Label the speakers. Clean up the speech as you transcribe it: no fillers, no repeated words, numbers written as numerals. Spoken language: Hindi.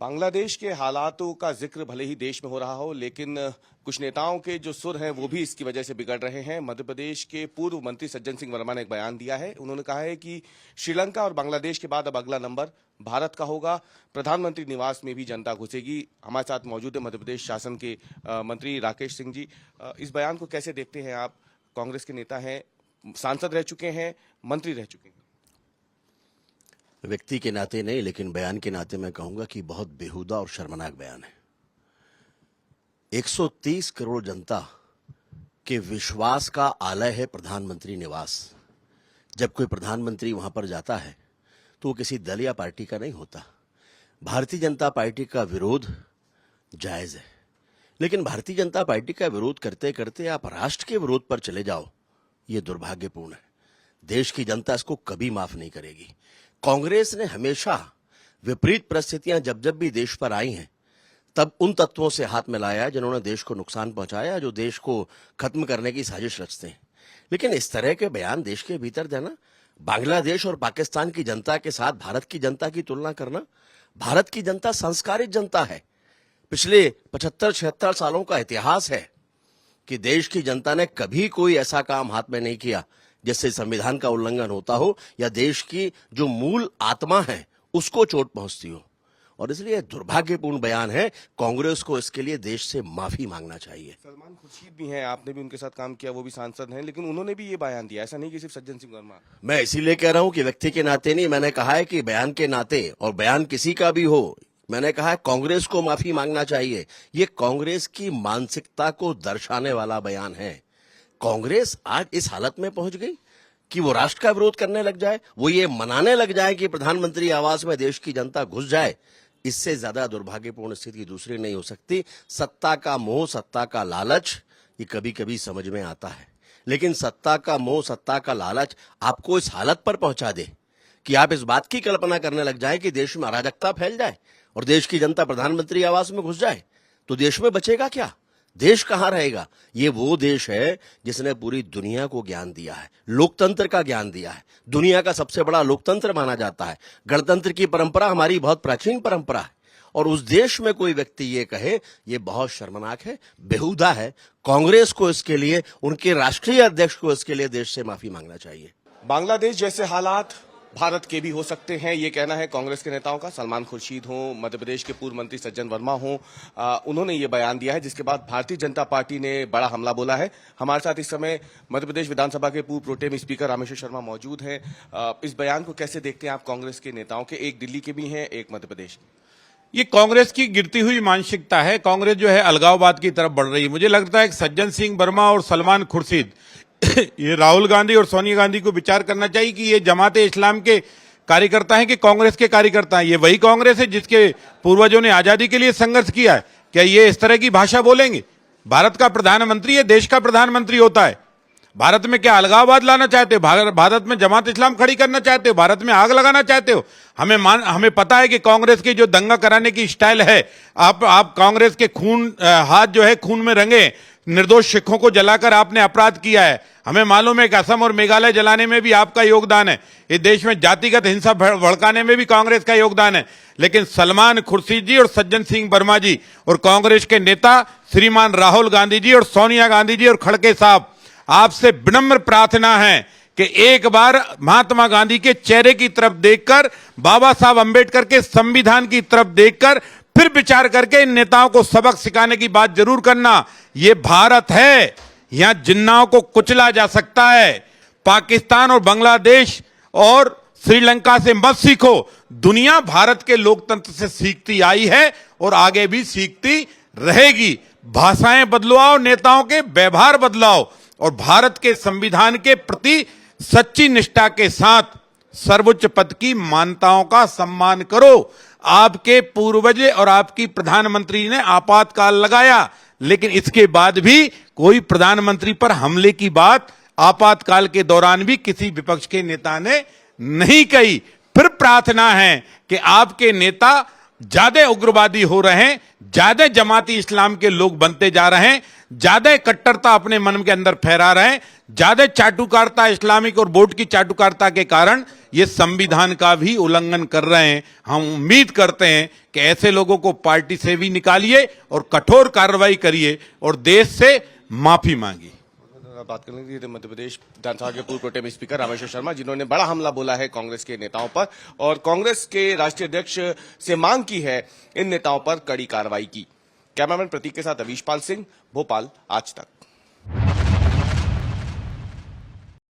Speaker 1: बांग्लादेश के हालातों का जिक्र भले ही देश में हो रहा हो, लेकिन कुछ नेताओं के जो सुर हैं वो भी इसकी वजह से बिगड़ रहे हैं। मध्य प्रदेश के पूर्व मंत्री सज्जन सिंह वर्मा ने एक बयान दिया है। उन्होंने कहा है कि श्रीलंका और बांग्लादेश के बाद अब अगला नंबर भारत का होगा। प्रधानमंत्री निवास में भी जनता घुसेगी। हमारे साथ मौजूद है मध्य प्रदेश शासन के मंत्री राकेश सिंह जी। इस बयान को कैसे देखते हैं आप? कांग्रेस के नेता हैं, सांसद रह चुके हैं, मंत्री रह चुके हैं।
Speaker 2: व्यक्ति के नाते नहीं, लेकिन बयान के नाते मैं कहूंगा कि बहुत बेहुदा और शर्मनाक बयान है। 130 करोड़ जनता के विश्वास का आलय है प्रधानमंत्री निवास। जब कोई प्रधानमंत्री वहां पर जाता है तो वो किसी दल या पार्टी का नहीं होता। भारतीय जनता पार्टी का विरोध जायज है, लेकिन भारतीय जनता पार्टी का विरोध करते करते आप राष्ट्र के विरोध पर चले जाओ, ये दुर्भाग्यपूर्ण है। देश की जनता इसको कभी माफ नहीं करेगी। कांग्रेस ने हमेशा विपरीत परिस्थितियां जब जब भी देश पर आई हैं, तब उन तत्वों से हाथ मिलाया जिन्होंने देश को नुकसान पहुंचाया, जो देश को खत्म करने की साजिश रचते हैं। लेकिन इस तरह के बयान देश के भीतर देना, बांग्लादेश और पाकिस्तान की जनता के साथ भारत की जनता की तुलना करना, भारत की जनता संस्कारित जनता है। पिछले 75-76 सालों का इतिहास है कि देश की जनता ने कभी कोई ऐसा काम हाथ में नहीं किया जिससे संविधान का उल्लंघन होता हो या देश की जो मूल आत्मा है उसको चोट पहुंचती हो। और इसलिए दुर्भाग्यपूर्ण बयान है। कांग्रेस को इसके लिए देश से माफी मांगना चाहिए।
Speaker 1: सलमान खुर्शीद भी हैं, आपने भी उनके साथ काम किया, वो भी सांसद हैं, लेकिन उन्होंने भी ये बयान दिया। ऐसा नहीं कि सिर्फ सज्जन सिंह वर्मा।
Speaker 2: मैं इसीलिए कह रहा हूं कि व्यक्ति के नाते नहीं, मैंने कहा है कि बयान के नाते, और बयान किसी का भी हो, मैंने कहा है कांग्रेस को माफी मांगना चाहिए। ये कांग्रेस की मानसिकता को दर्शाने वाला बयान है। कांग्रेस आज इस हालत में पहुंच गई कि वो राष्ट्र का विरोध करने लग जाए, वो ये मनाने लग जाए कि प्रधानमंत्री आवास में देश की जनता घुस जाए। इससे ज्यादा दुर्भाग्यपूर्ण स्थिति दूसरी नहीं हो सकती। सत्ता का मोह, सत्ता का लालच, ये कभी कभी समझ में आता है, लेकिन सत्ता का मोह, सत्ता का लालच आपको इस हालत पर पहुंचा दे कि आप इस बात की कल्पना करने लग जाए कि देश में अराजकता फैल जाए और देश की जनता प्रधानमंत्री आवास में घुस जाए, तो देश में बचेगा क्या? देश कहां रहेगा? ये वो देश है जिसने पूरी दुनिया को ज्ञान दिया है, लोकतंत्र का ज्ञान दिया है। दुनिया का सबसे बड़ा लोकतंत्र माना जाता है। गणतंत्र की परंपरा हमारी बहुत प्राचीन परंपरा है, और उस देश में कोई व्यक्ति ये कहे, ये बहुत शर्मनाक है, बेहुदा है। कांग्रेस को इसके लिए, उनके राष्ट्रीय अध्यक्ष को इसके लिए देश से माफी मांगना चाहिए।
Speaker 1: बांग्लादेश जैसे हालात भारत के भी हो सकते हैं, ये कहना है कांग्रेस के नेताओं का। सलमान खुर्शीद हों, मध्य प्रदेश के पूर्व मंत्री सज्जन वर्मा हों, उन्होंने ये बयान दिया है, जिसके बाद भारतीय जनता पार्टी ने बड़ा हमला बोला है। हमारे साथ इस समय मध्य प्रदेश विधानसभा के पूर्व प्रोटेम स्पीकर रामेश्वर शर्मा मौजूद हैं। इस बयान को कैसे देखते हैं आप कांग्रेस के नेताओं के? एक दिल्ली के भी हैं, एक मध्य प्रदेश के।
Speaker 3: ये कांग्रेस की गिरती हुई मानसिकता है। कांग्रेस जो है अलगाववाद की तरफ बढ़ रही है। मुझे लगता है कि सज्जन सिंह वर्मा और सलमान खुर्शीद ये राहुल गांधी और सोनिया गांधी को विचार करना चाहिए कि ये जमाते इस्लाम के कार्यकर्ता हैं कि कांग्रेस के कार्यकर्ता हैं। ये वही कांग्रेस है जिसके पूर्वजों ने आजादी के लिए संघर्ष किया है। क्या ये इस तरह की भाषा बोलेंगे? भारत का प्रधानमंत्री है, देश का प्रधानमंत्री होता है। भारत में क्या अलगाववाद लाना चाहते हो? भारत में जमात इस्लाम खड़ी करना चाहते हो? भारत में आग लगाना चाहते हो? हमें पता है कि कांग्रेस की जो दंगा कराने की स्टाइल है, आप कांग्रेस के हाथ जो है खून में रंगे, निर्दोष सिखों को जलाकर आपने अपराध किया है। हमें मालूम है कि असम और मेघालय जलाने में भी आपका योगदान है। इस देश में जातिगत हिंसा भड़काने में भी कांग्रेस का योगदान है। लेकिन सलमान खुर्शीद जी और सज्जन सिंह वर्मा जी और कांग्रेस के नेता श्रीमान राहुल गांधी जी और सोनिया गांधी जी और खड़गे साहब, आपसे विनम्र प्रार्थना है कि एक बार महात्मा गांधी के चेहरे की तरफ देखकर, बाबा साहब अंबेडकर के संविधान की तरफ देखकर फिर विचार करके इन नेताओं को सबक सिखाने की बात जरूर करना। ये भारत है, यहां जिन्नाओं को कुचला जा सकता है। पाकिस्तान और बांग्लादेश और श्रीलंका से मत सीखो। दुनिया भारत के लोकतंत्र से सीखती आई है और आगे भी सीखती रहेगी। भाषाएं बदलवाओ, नेताओं के व्यवहार बदलाओ, और भारत के संविधान के प्रति सच्ची निष्ठा के साथ सर्वोच्च पद की मान्यताओं का सम्मान करो। आपके पूर्वज और आपकी प्रधानमंत्री ने आपातकाल लगाया, लेकिन इसके बाद भी कोई प्रधानमंत्री पर हमले की बात आपातकाल के दौरान भी किसी विपक्ष के नेता ने नहीं कही। फिर प्रार्थना है कि आपके नेता ज्यादा उग्रवादी हो रहे हैं, ज्यादा जमाती इस्लाम के लोग बनते जा रहे हैं, ज्यादा कट्टरता अपने मन के अंदर फहरा रहे हैं, ज्यादा चाटुकारिता, इस्लामिक और वोट की चाटुकारिता के कारण ये संविधान का भी उल्लंघन कर रहे हैं। हम उम्मीद करते हैं कि ऐसे लोगों को पार्टी से भी निकालिए और कठोर कार्रवाई करिए और देश से माफी मांगिए।
Speaker 1: बात करने के लिए मध्य प्रदेश विधानसभा के पूर्व प्रोटेम स्पीकर रामेश्वर शर्मा, जिन्होंने बड़ा हमला बोला है कांग्रेस के नेताओं पर और कांग्रेस के राष्ट्रीय अध्यक्ष से मांग की है इन नेताओं पर कड़ी कार्रवाई की। कैमरामैन प्रतीक के साथ अवीश पाल सिंह, भोपाल, आज तक।